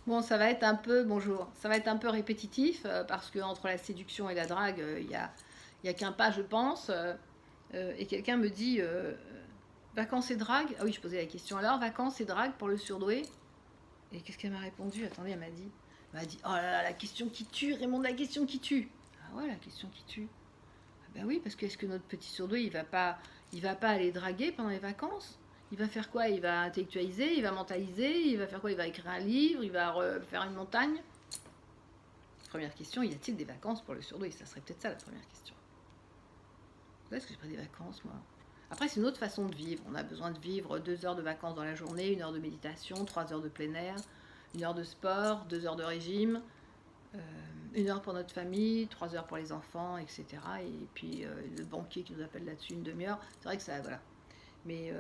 Bon, ça va être un peu, bonjour, ça va être un peu répétitif parce que entre la séduction et la drague, il y a qu'un pas, je pense. Et quelqu'un me dit vacances et drague. Ah oui, je posais la question alors, vacances et drague pour le surdoué. Et qu'est-ce qu'elle m'a répondu? Attendez, elle m'a dit oh là là, la question qui tue, Raymond, la question qui tue. Ah ouais, la question qui tue. Ah ben oui, parce que est-ce que notre petit surdoué, il va pas aller draguer pendant les vacances? Il va faire quoi? Il va intellectualiser, il va mentaliser, il va faire quoi? Il va écrire un livre, il va faire une montagne. Première question, y a-t-il des vacances pour le surdoué? Ça serait peut-être ça la première question. Est-ce que j'ai pas des vacances, moi? Après, c'est une autre façon de vivre. On a besoin de vivre 2 heures de vacances dans la journée, 1 heure de méditation, 3 heures de plein air, 1 heure de sport, 2 heures de régime, 1 heure pour notre famille, 3 heures pour les enfants, etc. Et puis le banquier qui nous appelle là-dessus une demi-heure. C'est vrai que ça, voilà. Mais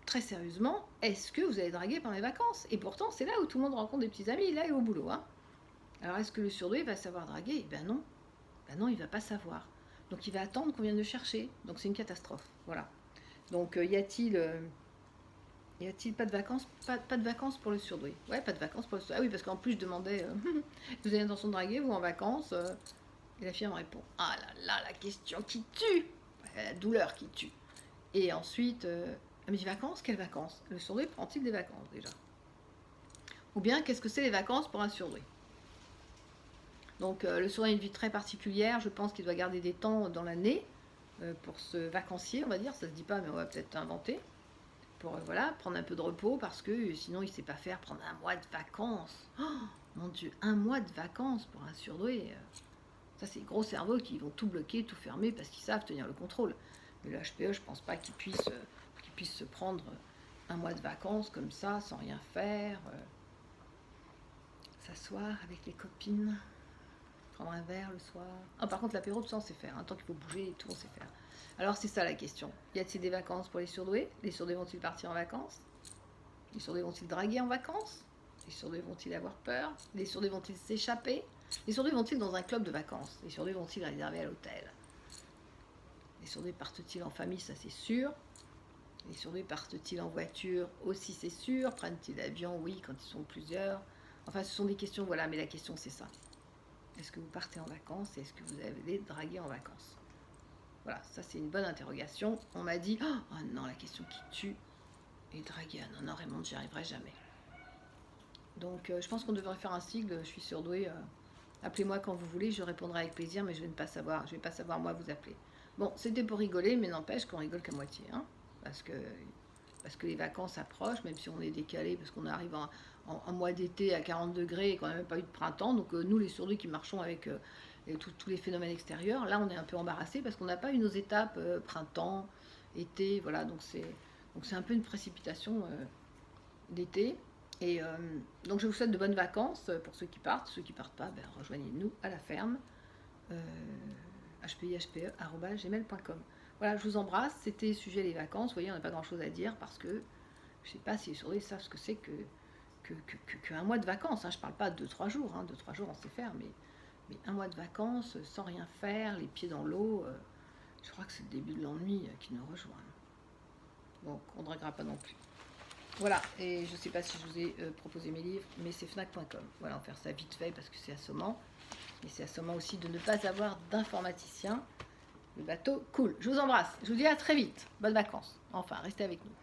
très sérieusement, est-ce que vous allez draguer pendant les vacances? Et pourtant, c'est là où tout le monde rencontre des petits amis, là et au boulot. Hein. Alors, est-ce que le surdoué va savoir draguer? Eh ben non. Ben non, il va pas savoir. Donc, il va attendre qu'on vienne le chercher. Donc, c'est une catastrophe. Voilà. Donc, y a-t-il pas de vacances, pas de vacances pour le surdoué? Ouais, pas de vacances pour le surdoué. Ah oui, parce qu'en plus, je demandais vous avez l'intention de draguer, vous en vacances Et la fille me répond ah là là, la question qui tue, la douleur qui tue. Et ensuite, elle me dit vacances? Quelles vacances? Le surdoué prend-il des vacances déjà? Ou bien, qu'est-ce que c'est les vacances pour un surdoué? Donc, le surdoué a une vie très particulière. Je pense qu'il doit garder des temps dans l'année pour se vacancier, on va dire. Ça se dit pas, mais on va peut-être inventer. Pour voilà, prendre un peu de repos parce que sinon il ne sait pas faire, prendre un mois de vacances. Oh, mon Dieu, un mois de vacances pour un surdoué. Ça, c'est les gros cerveaux qui vont tout bloquer, tout fermer parce qu'ils savent tenir le contrôle. Mais le HPE, je pense pas qu'il puisse se prendre un mois de vacances comme ça, sans rien faire, s'asseoir avec les copines, prendre un verre le soir. Ah, par contre, l'apéro, tout ça, on sait faire. Tant qu'il faut bouger et tout, on sait faire. Alors, c'est ça la question. Y a-t-il des vacances pour les surdoués? Les surdoués vont-ils partir en vacances? Les surdoués vont-ils draguer en vacances? Les surdoués vont-ils avoir peur? Les surdoués vont-ils s'échapper? Les surdoués vont-ils dans un club de vacances? Les surdoués vont-ils réserver à l'hôtel? Les surdoués partent-ils en famille? Ça, c'est sûr. Les surdoués partent-ils en voiture? Aussi, c'est sûr. Prennent-ils l'avion? Oui, quand ils sont plusieurs. Enfin, ce sont des questions, voilà, mais la question, c'est ça. Est-ce que vous partez en vacances et est-ce que vous allez draguer en vacances? Voilà, ça, c'est une bonne interrogation. On m'a dit, oh non, la question qui tue. Et draguer, ah non, non, Raymond, j'y arriverai jamais. Donc, je pense qu'on devrait faire un sigle. Je suis surdouée. Appelez-moi quand vous voulez, je répondrai avec plaisir, mais je vais pas savoir moi vous appeler. Bon, c'était pour rigoler, mais n'empêche qu'on rigole qu'à moitié, hein, parce que les vacances approchent, même si on est décalé, parce qu'on arrive en mois d'été à 40 degrés et qu'on n'a même pas eu de printemps. Donc nous, les surdoués qui marchons avec tous les phénomènes extérieurs, là, on est un peu embarrassés parce qu'on n'a pas eu nos étapes printemps, été, voilà. Donc c'est un peu une précipitation d'été. Et donc je vous souhaite de bonnes vacances pour ceux qui partent. Ceux qui partent pas, ben, rejoignez-nous à la ferme. hpihpe@gmail.com. Voilà, je vous embrasse. C'était sujet les vacances. Vous voyez, on n'a pas grand-chose à dire parce que je ne sais pas si les surdoués savent ce que c'est qu'un mois de vacances. Hein. Je ne parle pas de 2-3 jours. 2-3 jours, on sait faire, mais un mois de vacances sans rien faire, les pieds dans l'eau. Je crois que c'est le début de l'ennui qui nous rejoint. Donc on ne draguera pas non plus. Voilà, et je ne sais pas si je vous ai proposé mes livres, mais c'est fnac.com. Voilà, on va faire ça vite fait parce que c'est assommant. Et c'est assommant aussi de ne pas avoir d'informaticien. Le bateau coule. Je vous embrasse. Je vous dis à très vite. Bonnes vacances. Enfin, restez avec nous.